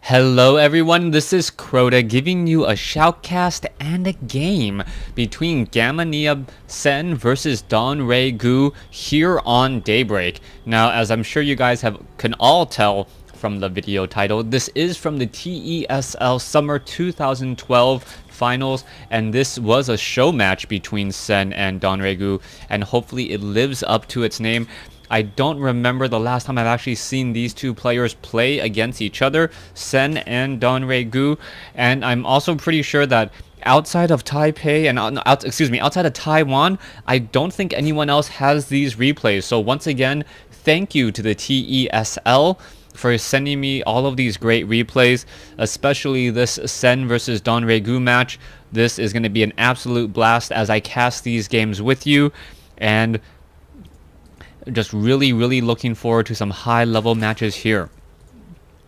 Hello everyone, this is Crota giving you a shoutcast and a game between Gamma Sen versus Donregu here on Daybreak. Now, as I'm sure you guys can all tell from the video title, this is from the TESL Summer 2012 finals, and this was a show match between Sen and Donregu, and hopefully it lives up to its name. I don't remember the last time I've actually seen these two players play against each other, Sen and Donregu, and I'm also pretty sure that outside of Taipei and outside of Taiwan, I don't think anyone else has these replays. So once again, thank you to the TESL for sending me all of these great replays, especially this Sen versus Donregu match. This is going to be an absolute blast as I cast these games with you, and just really looking forward to some high level matches here.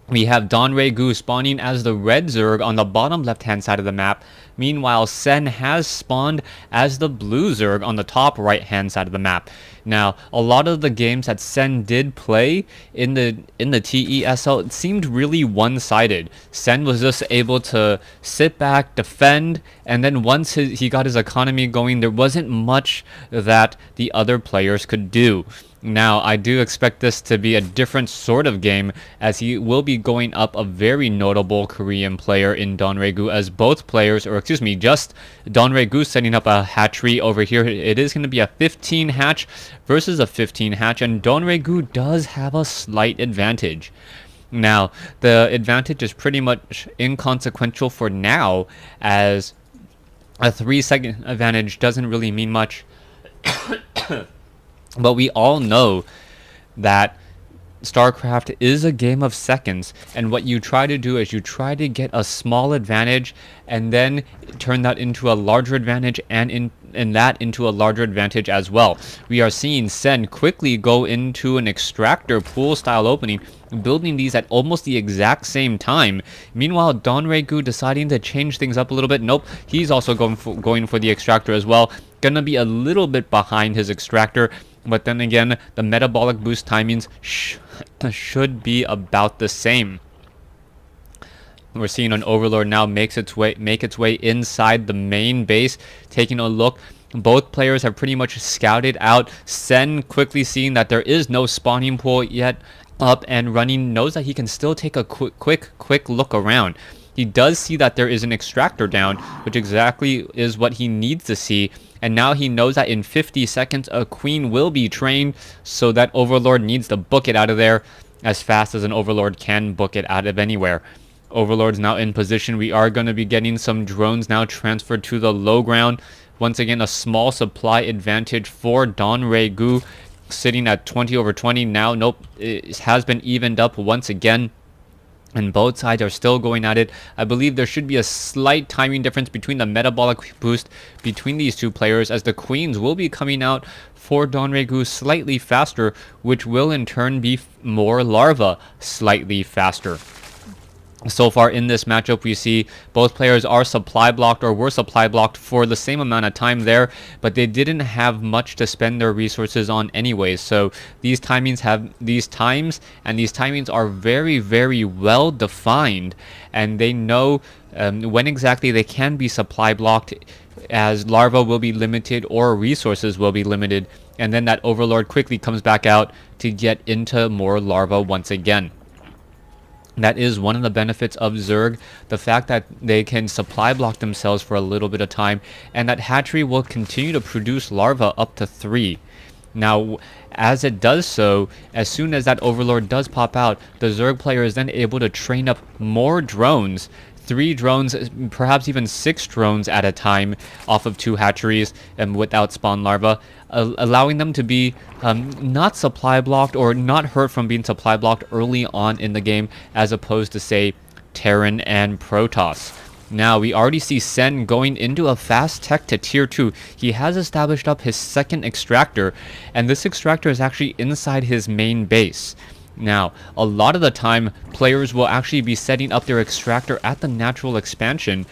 We have Donregu spawning as the red Zerg on the bottom left hand side of the map. Meanwhile, Sen has spawned as the blue Zerg on the top right hand side of the map. Now, a lot of the games that Sen did play in the TESL, it seemed really one-sided. Sen was just able to sit back, defend, and then once he got his economy going, there wasn't much that the other players could do. Now, I do expect this to be a different sort of game, as he will be going up a very notable Korean player in Donregu, as both players, or excuse me, just Donregu setting up a hatchery over here. It is going to be a 15 hatch versus a 15 hatch, and Donregu does have a slight advantage. Now, the advantage is pretty much inconsequential for now, as a 3-second advantage doesn't really mean much. But we all know that Starcraft is a game of seconds, and what you try to do is you try to get a small advantage and then turn that into a larger advantage, and that into a larger advantage as well. We are seeing Sen quickly go into an extractor pool style opening, building these at almost the exact same time. Meanwhile, Donregu deciding to change things up a little bit. Nope, he's also going for the extractor as well. Gonna be a little bit behind his extractor, but then again, the metabolic boost timings should be about the same. We're seeing an Overlord now make its way inside the main base. Taking a look, both players have pretty much scouted out. Sen, quickly seeing that there is no spawning pool yet up and running, knows that he can still take a quick look around. He does see that there is an extractor down, which exactly is what he needs to see. And now he knows that in 50 seconds a queen will be trained, so that Overlord needs to book it out of there as fast as an Overlord can book it out of anywhere. Overlord's now in position. We are going to be getting some drones now transferred to the low ground. Once again, a small supply advantage for Donregu, sitting at 20/20 now. Nope, it has been evened up once again, and both sides are still going at it. I believe there should be a slight timing difference between the metabolic boost between these two players, as the queens will be coming out for Donregu slightly faster, which will in turn be more larva slightly faster. So far in this matchup, we see both players are supply blocked, or were supply blocked for the same amount of time there, but they didn't have much to spend their resources on anyways. So these times are very well defined, and they know when exactly they can be supply blocked, as larva will be limited or resources will be limited, and then that Overlord quickly comes back out to get into more larva once again. That is one of the benefits of Zerg, the fact that they can supply block themselves for a little bit of time, and that hatchery will continue to produce larvae up to 3. Now, as it does so, as soon as that Overlord does pop out, the Zerg player is then able to train up more drones, 3 drones, perhaps even 6 drones at a time off of 2 hatcheries and without spawn larva, allowing them to be not supply blocked or not hurt from being supply blocked early on in the game, as opposed to, say, Terran and Protoss. Now, we already see Sen going into a fast tech to tier 2. He has established up his second extractor, and this extractor is actually inside his main base. Now, a lot of the time, players will actually be setting up their extractor at the natural expansion,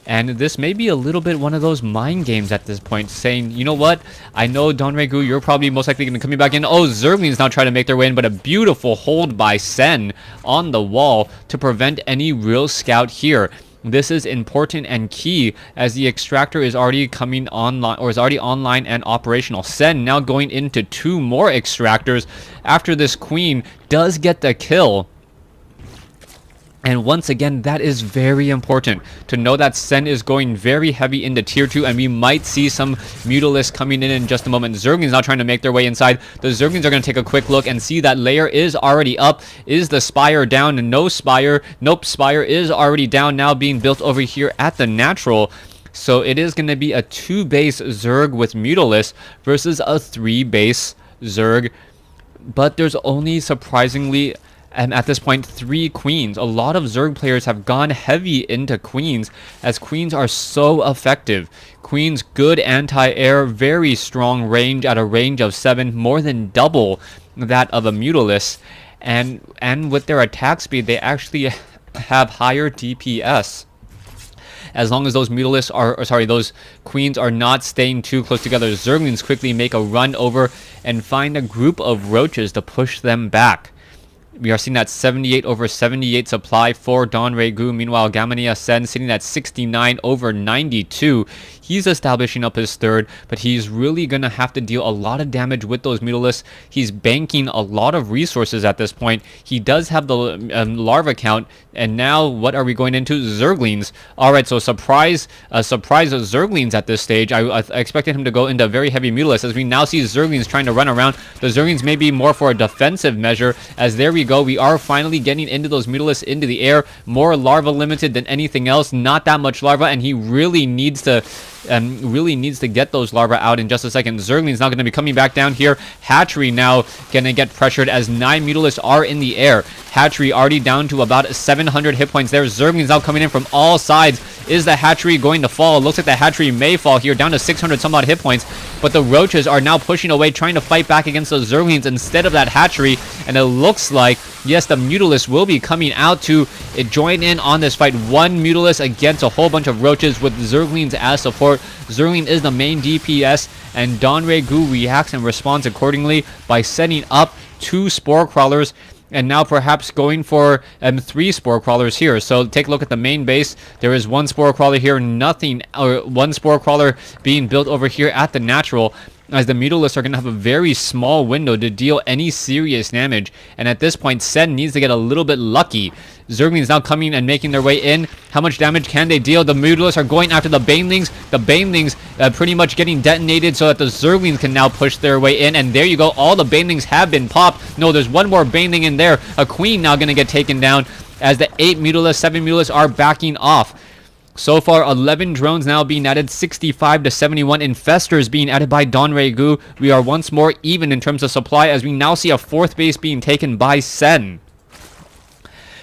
And this may be a little bit one of those mind games at this point, saying, you know what, I know Donregu, you're probably most likely going to come back in. Oh, Zerglings now try to make their way in, but a beautiful hold by Sen on the wall to prevent any real scout here. This is important and key as the extractor is already coming online, or is already online and operational. Sen now going into 2 more extractors after this queen does get the kill. And once again, that is very important to know that Sen is going very heavy into tier 2, and we might see some Mutalisks coming in just a moment. Zerglings now trying to make their way inside. The Zerglings are going to take a quick look and see that layer is already up. Is the Spire down? No Spire. Nope, Spire is already down, now being built over here at the natural. So it is going to be a 2-base Zerg with Mutalisks versus a 3-base Zerg. But there's only surprisingly, and at this point, 3 queens. A lot of Zerg players have gone heavy into queens, as queens are so effective. Queens, good anti-air, very strong range at a range of 7, more than double that of a Mutalisk. And with their attack speed, they actually have higher DPS. As long as those Mutalisks are, those queens are not staying too close together. Zerglings quickly make a run over and find a group of roaches to push them back. We are seeing that 78 over 78 supply for Donregu. Meanwhile, Gamania Sen sitting at 69 over 92. He's establishing up his third, but he's really going to have to deal a lot of damage with those Mutalisks. He's banking a lot of resources at this point. He does have the larva count, and now what are we going into? Zerglings. Alright, so surprise Zerglings at this stage. I expected him to go into very heavy Mutalisks, as we now see Zerglings trying to run around. The Zerglings may be more for a defensive measure, as there we go. We are finally getting into those Mutalisks into the air. More larva limited than anything else. Not that much larva, and he really needs to get those larvae out in just a second. Zergling's now going to be coming back down here. Hatchery now going to get pressured as 9 Mutalisks are in the air. Hatchery already down to about 700 hit points there. Zergling's now coming in from all sides. Is the Hatchery going to fall? Looks like the Hatchery may fall here, down to 600 some odd hit points. But the Roaches are now pushing away, trying to fight back against those Zerglings instead of that Hatchery. And it looks like, yes, the Mutalisks will be coming out to join in on this fight. 1 Mutalisk against a whole bunch of Roaches with Zerglings as support. Zergling is the main DPS, and Donregu reacts and responds accordingly by setting up 2 Spore Crawlers, and now perhaps going for 3 Spore Crawlers here. So take a look at the main base. There is 1 Spore Crawler here, nothing, or 1 Spore Crawler being built over here at the natural, as the Mutalisks are going to have a very small window to deal any serious damage. And at this point, Sen needs to get a little bit lucky. Zerglings now coming and making their way in. How much damage can they deal? The Mutalisks are going after the Banelings. The Banelings pretty much getting detonated so that the Zerglings can now push their way in. And there you go. All the Banelings have been popped. No, there's 1 more Baneling in there. A Queen now going to get taken down as the 8 Mutalisks, 7 Mutalisks are backing off. So far, 11 drones now being added, 65 to 71 infestors being added by Donregu. We are once more even in terms of supply, as we now see a 4th base being taken by Sen.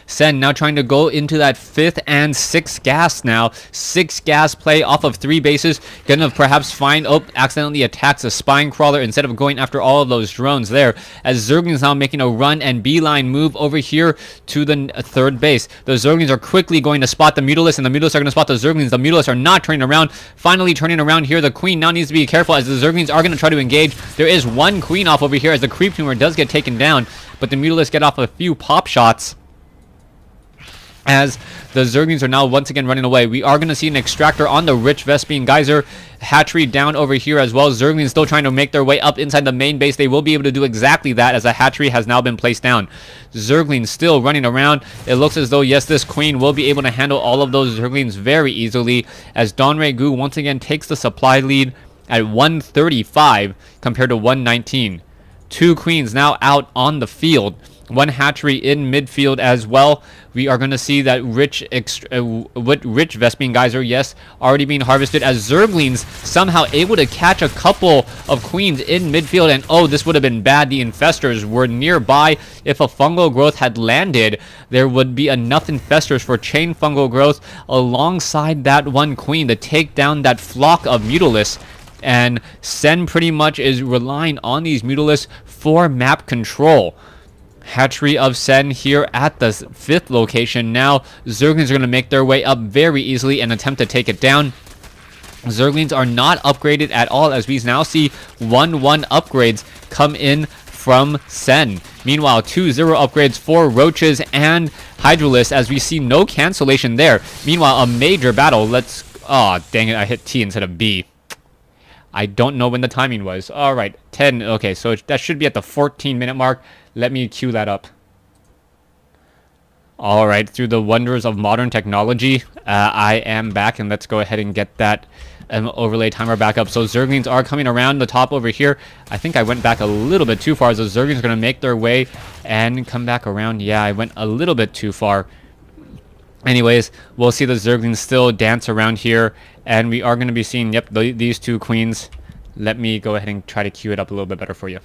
Sen now trying to go into that 5th and 6th gas now. 6 gas play off of 3 bases. Gonna perhaps find, accidentally attacks a spine crawler instead of going after all of those drones there. As Zerglings now making a run and beeline move over here to the 3rd base. The Zerglings are quickly going to spot the Mutalisks, and the Mutalisks are going to spot the Zerglings. The Mutalisks are not turning around. Finally turning around here. The Queen now needs to be careful, as the Zerglings are going to try to engage. There is 1 Queen off over here, as the Creep Tumor does get taken down, but the Mutalisks get off a few pop shots, as the Zerglings are now once again running away. We are going to see an extractor on the Rich Vespine Geyser. Hatchery down over here as well. Zerglings still trying to make their way up inside the main base. They will be able to do exactly that, as a Hatchery has now been placed down. Zerglings still running around. It looks as though, yes, this Queen will be able to handle all of those Zerglings very easily, as Donregu once again takes the supply lead at 135 compared to 119. 2 Queens now out on the field. 1 Hatchery in midfield as well. We are going to see that Rich Vespine Geyser, yes, already being harvested, as Zerglings somehow able to catch a couple of Queens in midfield. And oh, this would have been bad. The infestors were nearby. If a fungal growth had landed, there would be enough infestors for chain fungal growth alongside that 1 Queen to take down that flock of Mutalisks. And Sen pretty much is relying on these Mutalisks for map control. hatchery of Sen here at the 5th location. Now Zerglings are going to make their way up very easily and attempt to take it down. Zerglings are not upgraded at all, as we now see 1-1 upgrades come in from Sen. Meanwhile, 2-0 upgrades for Roaches and Hydralisk, as we see no cancellation there. Meanwhile, a major battle. Let's... Oh, dang it, I hit T instead of B. I don't know when the timing was. Alright, 10. Okay, so that should be at the 14-minute mark. Let me cue that up. Alright, through the wonders of modern technology, I am back, and let's go ahead and get that overlay timer back up. So Zerglings are coming around the top over here. I think I went back a little bit too far. So Zerglings are going to make their way and come back around. Yeah, I went a little bit too far. Anyways, we'll see the Zerglings still dance around here, and we are going to be seeing, yep, these two queens. Let me go ahead and try to cue it up a little bit better for you.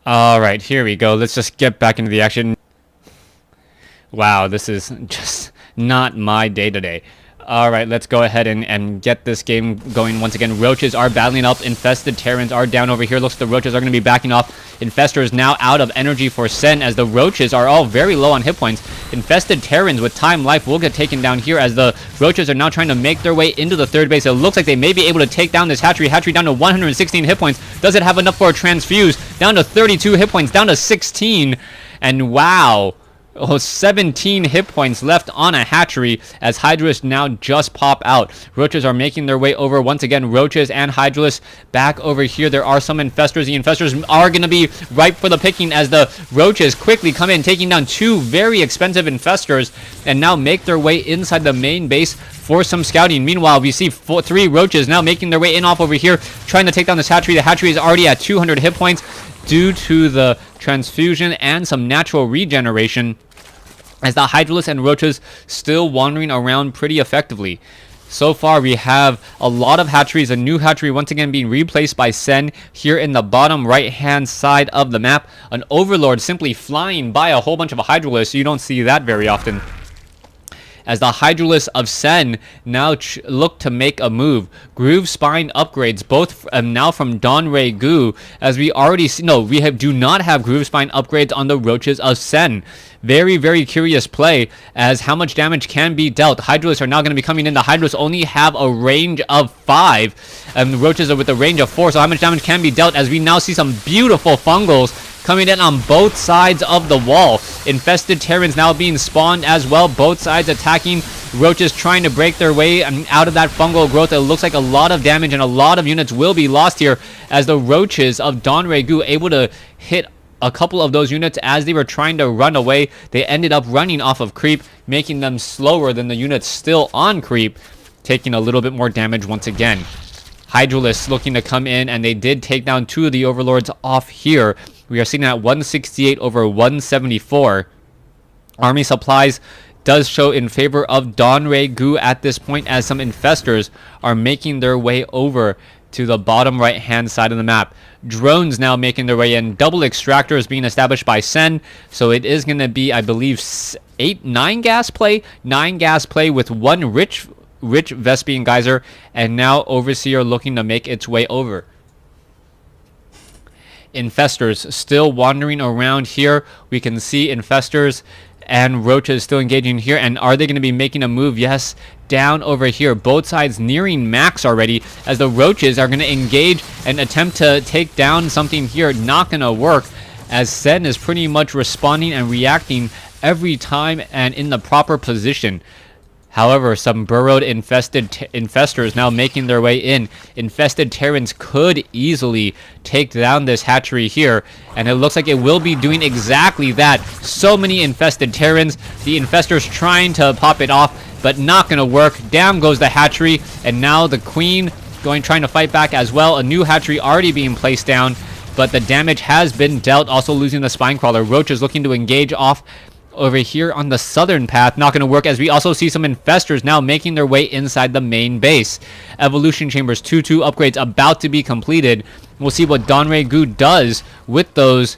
Alright, here we go. Let's just get back into the action. Wow, this is just not my day today. Alright, let's go ahead and get this game going once again. Roaches are battling up. Infested Terrans are down over here. Looks like the Roaches are going to be backing off. Infestor is now out of energy for Sen, as the Roaches are all very low on hit points. Infested Terrans with time life will get taken down here, as the Roaches are now trying to make their way into the 3rd base. It looks like they may be able to take down this hatchery. Hatchery down to 116 hit points. Does it have enough for a transfuse? Down to 32 hit points. Down to 16. And wow. Oh, 17 hit points left on a hatchery, as Hydralisk now just pop out. Roaches are making their way over once again. Roaches and Hydralisk back over here. There are some infestors. The infestors are going to be ripe for the picking, as the Roaches quickly come in, taking down 2 very expensive infestors, and now make their way inside the main base for some scouting. Meanwhile, we see 3 Roaches now making their way in off over here, trying to take down this hatchery. The hatchery is already at 200 hit points due to the transfusion and some natural regeneration, as the Hydralisk and Roaches still wandering around pretty effectively. So far, we have a lot of hatcheries. A new hatchery once again being replaced by Sen here in the bottom right-hand side of the map. An Overlord simply flying by a whole bunch of Hydralisks. You don't see that very often, as the Hydralisk of Sen now look to make a move. Groove Spine upgrades, both now from Donray Gu, as we already see. No, we do not have Groove Spine upgrades on the Roaches of Sen. Very, very curious play, as how much damage can be dealt. Hydralisks are now going to be coming in. The Hydralisks only have a range of 5, and the Roaches are with a range of 4, so how much damage can be dealt, as we now see some beautiful fungals coming in on both sides of the wall. Infested Terrans now being spawned as well. Both sides attacking. Roaches trying to break their way out of that fungal growth. It looks like a lot of damage and a lot of units will be lost here, as the Roaches of Donray Gu able to hit a couple of those units as they were trying to run away. They ended up running off of creep, making them slower than the units still on creep, taking a little bit more damage once again. Hydralisk looking to come in, and they did take down 2 of the Overlords off here. We are sitting at 168 over 174. Army supplies does show in favor of Donray Gu at this point, as some infestors are making their way over to the bottom right hand side of the map. Drones now making their way in. Double extractors being established by Sen, so it is going to be, I believe, 9 gas play with 1 rich Vespian Geyser, and now Overseer looking to make its way over. Infestors still wandering around here. We can see infestors and Roaches still engaging here, and are they going to be making a move? Yes, down over here. Both sides nearing max already, as the Roaches are going to engage and attempt to take down something here. Not going to work, as Sen is pretty much responding and reacting every time and in the proper position. However, some burrowed infestors now making their way in. Infested Terrans could easily take down this hatchery here, and it looks like it will be doing exactly that. So many infested Terrans. The infestors trying to pop it off, but not going to work. Down goes the hatchery, and now the queen trying to fight back as well. A new hatchery already being placed down, but the damage has been dealt. Also losing the spine crawler. Roaches looking to engage off over here on the southern path. Not going to work, as we also see some infestors now making their way inside the main base. Evolution Chambers 2-2 upgrades about to be completed. We'll see what Donray Gu does with those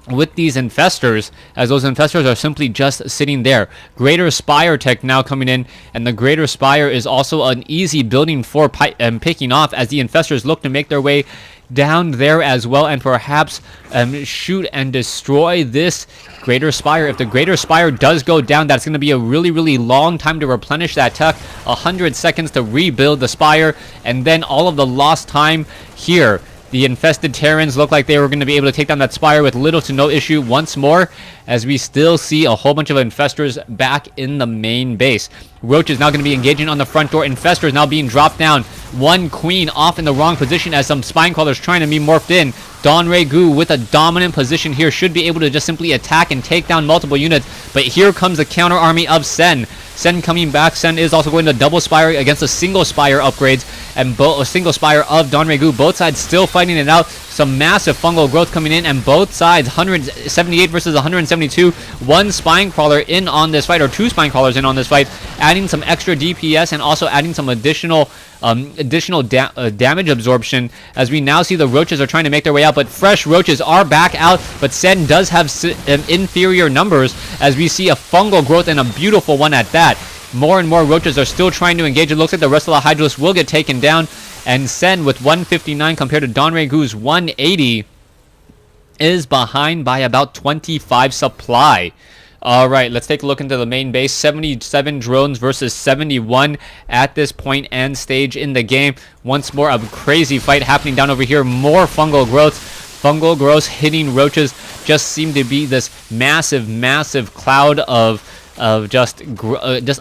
with these infestors, as those infestors are simply just sitting there. Greater Spire tech now coming in, and the Greater Spire is also an easy building for picking off, as the infestors look to make their way down there as well, and perhaps shoot and destroy this Greater Spire. If the Greater Spire does go down, that's going to be a really long time to replenish that tech. 100 seconds to rebuild the Spire, and then all of the lost time here. The infested Terrans look like they were going to be able to take down that Spire with little to no issue once more, as we still see a whole bunch of infestors back in the main base. Roach is now going to be engaging on the front door. Infestors now being dropped down. One Queen off in the wrong position as some Spine Crawlers trying to be morphed in. Donregu with a dominant position here should be able to just simply attack and take down multiple units. But here comes the counter army of Sen. Sen coming back. Sen is also going to double Spire against a single Spire upgrades and a single Spire of Donregu. Both sides still fighting it out. Some massive fungal growth coming in, and both sides 178 versus 172. One Spine Crawler in on this fight, or two Spine Crawlers in on this fight, adding some extra DPS and also adding some additional damage absorption, as we now see the Roaches are trying to make their way out, but fresh Roaches are back out. But Sen does have inferior numbers, as we see a fungal growth, and a beautiful one at that. More and more Roaches are still trying to engage. It looks like the rest of the Hydralisks will get taken down, and Sen with 159 compared to Donregu's 180 is behind by about 25 supply. Alright, let's take a look into the main base. 77 drones versus 71 at this point and stage in the game. Once more, a crazy fight happening down over here. More fungal growth. Fungal growth hitting Roaches just seem to be this massive cloud of just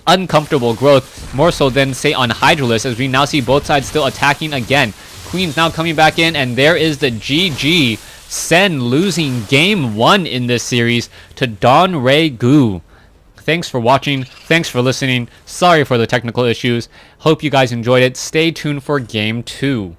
uncomfortable growth, more so than, say, on Hydralisk, as we now see both sides still attacking again. Queen's now coming back in, and there is the GG. Sen losing game 1 in this series to Donregu. Thanks for watching. Thanks for listening. Sorry for the technical issues. Hope you guys enjoyed it. Stay tuned for game 2.